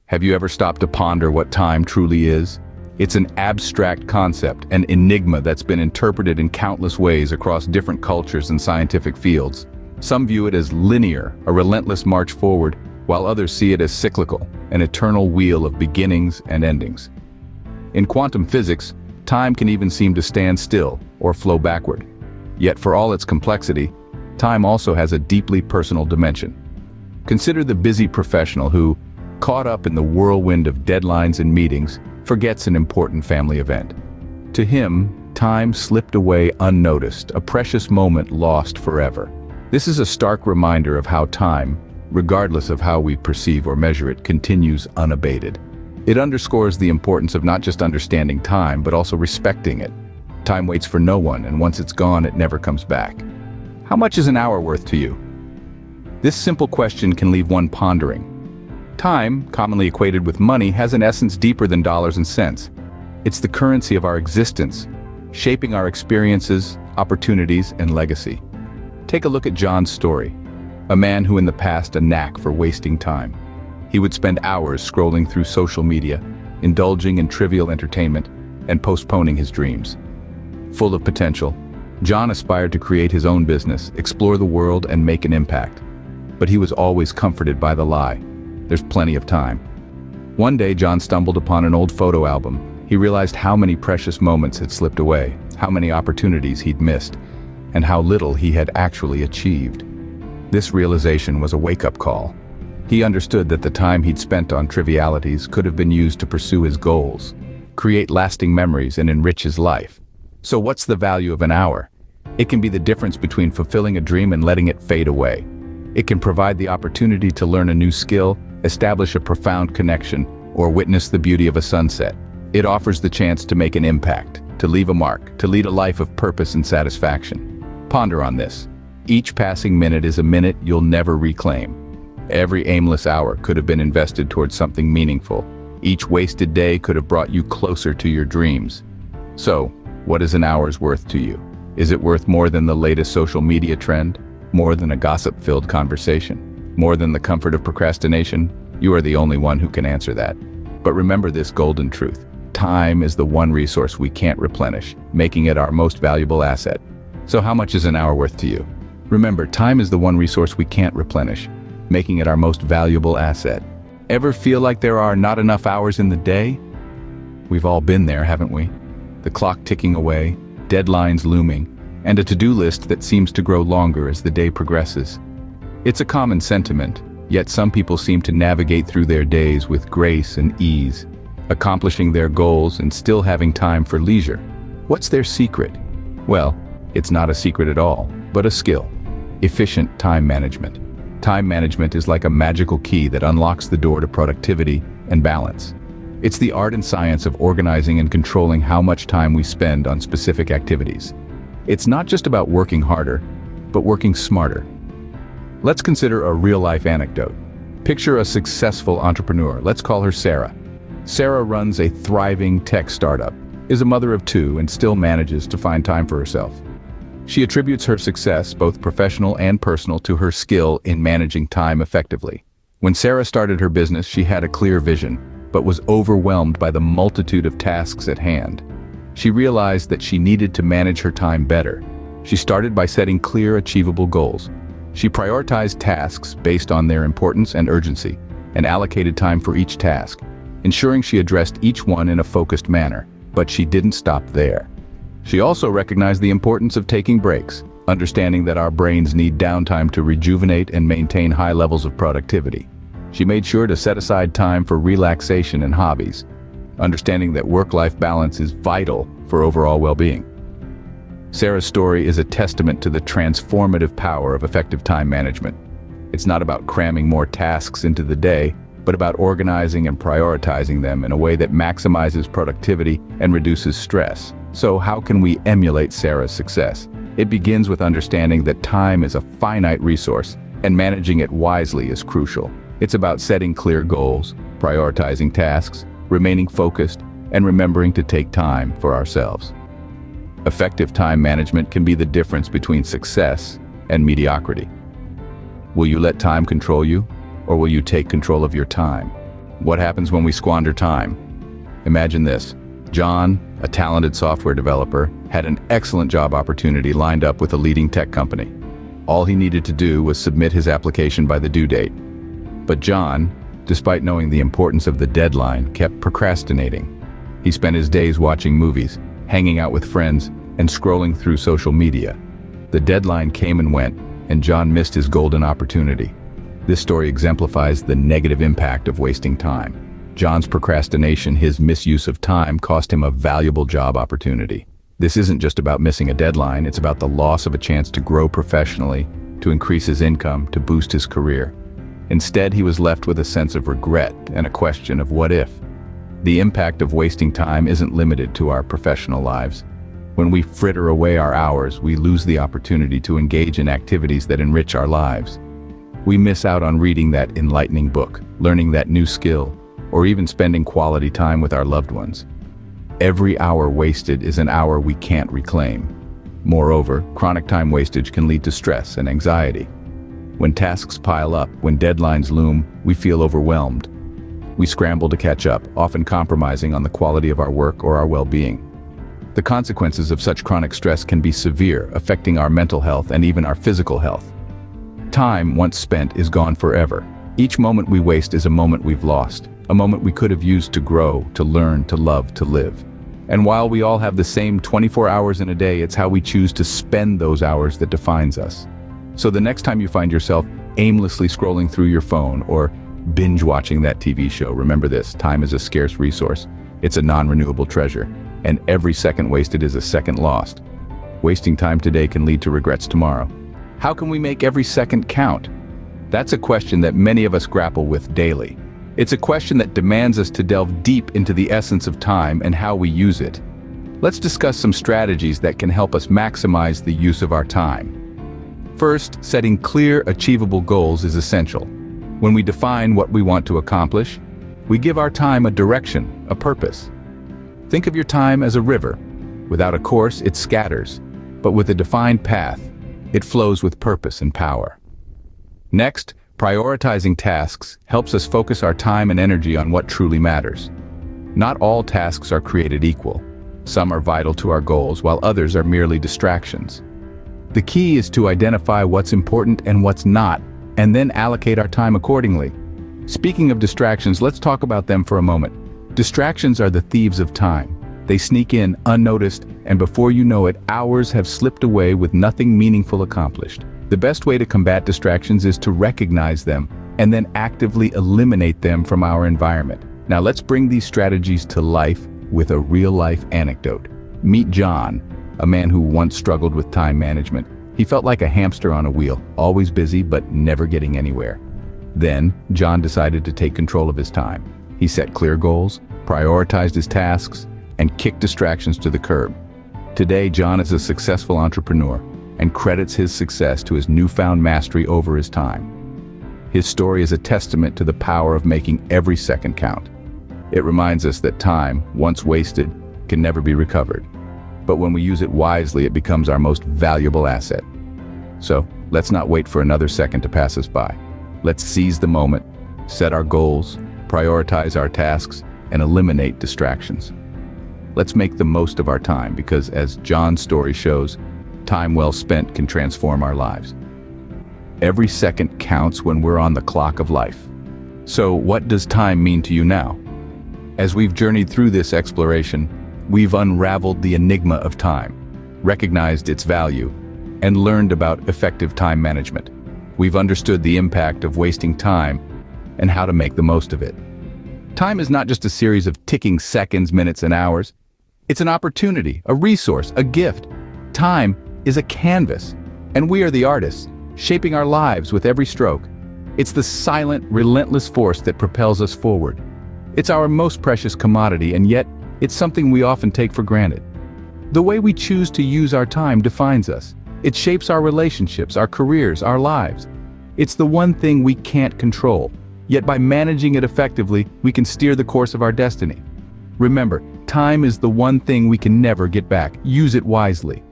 Have you ever stopped to ponder what time truly is? It's an abstract concept, an enigma that's been interpreted in countless ways across different cultures and scientific fields. Some view it as linear, a relentless march forward, while others see it as cyclical, an eternal wheel of beginnings and endings. In quantum physics, time can even seem to stand still or flow backward. Yet for all its complexity, time also has a deeply personal dimension. Consider the busy professional who, caught up in the whirlwind of deadlines and meetings, forgets an important family event. To him, time slipped away unnoticed, a precious moment lost forever. This is a stark reminder of how time, regardless of how we perceive or measure it, continues unabated. It underscores the importance of not just understanding time, but also respecting it. Time waits for no one, and once it's gone, it never comes back. How much is an hour worth to you? This simple question can leave one pondering. Time, commonly equated with money, has an essence deeper than dollars and cents. It's the currency of our existence, shaping our experiences, opportunities, and legacy. Take a look at John's story, a man who in the past had a knack for wasting time. He would spend hours scrolling through social media, indulging in trivial entertainment, and postponing his dreams. Full of potential, John aspired to create his own business, explore the world, and make an impact. But he was always comforted by the lie: there's plenty of time. One day, John stumbled upon an old photo album. He realized how many precious moments had slipped away, how many opportunities he'd missed, and how little he had actually achieved. This realization was a wake-up call. He understood that the time he'd spent on trivialities could have been used to pursue his goals, create lasting memories, and enrich his life. So what's the value of an hour? It can be the difference between fulfilling a dream and letting it fade away. It can provide the opportunity to learn a new skill, establish a profound connection, or witness the beauty of a sunset. It offers the chance to make an impact, to leave a mark, to lead a life of purpose and satisfaction. Ponder on this. Each passing minute is a minute you'll never reclaim. Every aimless hour could have been invested towards something meaningful. Each wasted day could have brought you closer to your dreams. So, what is an hour's worth to you? Is it worth more than the latest social media trend? More than a gossip-filled conversation? More than the comfort of procrastination? You are the only one who can answer that. But remember this golden truth. Time is the one resource we can't replenish, making it our most valuable asset. So how much is an hour worth to you? Remember, time is the one resource we can't replenish, making it our most valuable asset. Ever feel like there are not enough hours in the day? We've all been there, haven't we? The clock ticking away, deadlines looming, and a to-do list that seems to grow longer as the day progresses. It's a common sentiment, yet some people seem to navigate through their days with grace and ease, accomplishing their goals and still having time for leisure. What's their secret? Well, it's not a secret at all, but a skill: efficient time management. Time management is like a magical key that unlocks the door to productivity and balance. It's the art and science of organizing and controlling how much time we spend on specific activities. It's not just about working harder, but working smarter. Let's consider a real-life anecdote. Picture a successful entrepreneur. Let's call her Sarah. Sarah runs a thriving tech startup, is a mother of two, and still manages to find time for herself. She attributes her success, both professional and personal, to her skill in managing time effectively. When Sarah started her business, she had a clear vision, but was overwhelmed by the multitude of tasks at hand. She realized that she needed to manage her time better. She started by setting clear, achievable goals. She prioritized tasks based on their importance and urgency, and allocated time for each task, ensuring she addressed each one in a focused manner. But she didn't stop there. She also recognized the importance of taking breaks, understanding that our brains need downtime to rejuvenate and maintain high levels of productivity. She made sure to set aside time for relaxation and hobbies, understanding that work-life balance is vital for overall well-being. Sarah's story is a testament to the transformative power of effective time management. It's not about cramming more tasks into the day, but about organizing and prioritizing them in a way that maximizes productivity and reduces stress. So how can we emulate Sarah's success? It begins with understanding that time is a finite resource, and managing it wisely is crucial. It's about setting clear goals, prioritizing tasks, remaining focused, and remembering to take time for ourselves. Effective time management can be the difference between success and mediocrity. Will you let time control you, or will you take control of your time? What happens when we squander time? Imagine this. John, a talented software developer, had an excellent job opportunity lined up with a leading tech company. All he needed to do was submit his application by the due date. But John, despite knowing the importance of the deadline, kept procrastinating. He spent his days watching movies, hanging out with friends, and scrolling through social media. The deadline came and went, and John missed his golden opportunity. This story exemplifies the negative impact of wasting time. John's procrastination, his misuse of time, cost him a valuable job opportunity. This isn't just about missing a deadline, it's about the loss of a chance to grow professionally, to increase his income, to boost his career. Instead, he was left with a sense of regret and a question of what if. The impact of wasting time isn't limited to our professional lives. When we fritter away our hours, we lose the opportunity to engage in activities that enrich our lives. We miss out on reading that enlightening book, learning that new skill, or even spending quality time with our loved ones. Every hour wasted is an hour we can't reclaim. Moreover, chronic time wastage can lead to stress and anxiety. When tasks pile up, when deadlines loom, we feel overwhelmed. We scramble to catch up, often compromising on the quality of our work or our well-being. The consequences of such chronic stress can be severe, affecting our mental health and even our physical health. Time, once spent, is gone forever. Each moment we waste is a moment we've lost, a moment we could have used to grow, to learn, to love, to live. And while we all have the same 24 hours in a day, it's how we choose to spend those hours that defines us. So the next time you find yourself aimlessly scrolling through your phone or binge watching that TV show, remember this: time is a scarce resource. It's a non-renewable treasure, and every second wasted is a second lost. Wasting time today can lead to regrets tomorrow. How can we make every second count? That's a question that many of us grapple with daily. It's a question that demands us to delve deep into the essence of time and how we use it. Let's discuss some strategies that can help us maximize the use of our time. First, setting clear, achievable goals is essential. When we define what we want to accomplish, we give our time a direction, a purpose. Think of your time as a river. Without a course, it scatters, but with a defined path, it flows with purpose and power. Next, prioritizing tasks helps us focus our time and energy on what truly matters. Not all tasks are created equal. Some are vital to our goals, while others are merely distractions. The key is to identify what's important and what's not, and then allocate our time accordingly. Speaking of distractions, let's talk about them for a moment. Distractions are the thieves of time. They sneak in unnoticed, and before you know it, hours have slipped away with nothing meaningful accomplished. The best way to combat distractions is to recognize them and then actively eliminate them from our environment. Now let's bring these strategies to life with a real-life anecdote. Meet John, a man who once struggled with time management. He felt like a hamster on a wheel, always busy but never getting anywhere. Then, John decided to take control of his time. He set clear goals, prioritized his tasks, and kicked distractions to the curb. Today, John is a successful entrepreneur and credits his success to his newfound mastery over his time. His story is a testament to the power of making every second count. It reminds us that time, once wasted, can never be recovered. But when we use it wisely, it becomes our most valuable asset. So, let's not wait for another second to pass us by. Let's seize the moment, set our goals, prioritize our tasks, and eliminate distractions. Let's make the most of our time because, as John's story shows, time well spent can transform our lives. Every second counts when we're on the clock of life. So, what does time mean to you now? As we've journeyed through this exploration, we've unraveled the enigma of time, recognized its value, and learned about effective time management. We've understood the impact of wasting time and how to make the most of it. Time is not just a series of ticking seconds, minutes, and hours. It's an opportunity, a resource, a gift. Time is a canvas, and we are the artists, shaping our lives with every stroke. It's the silent, relentless force that propels us forward. It's our most precious commodity, and yet it's something we often take for granted. The way we choose to use our time defines us. It shapes our relationships, our careers, our lives. It's the one thing we can't control, yet by managing it effectively, we can steer the course of our destiny. Remember, time is the one thing we can never get back. Use it wisely.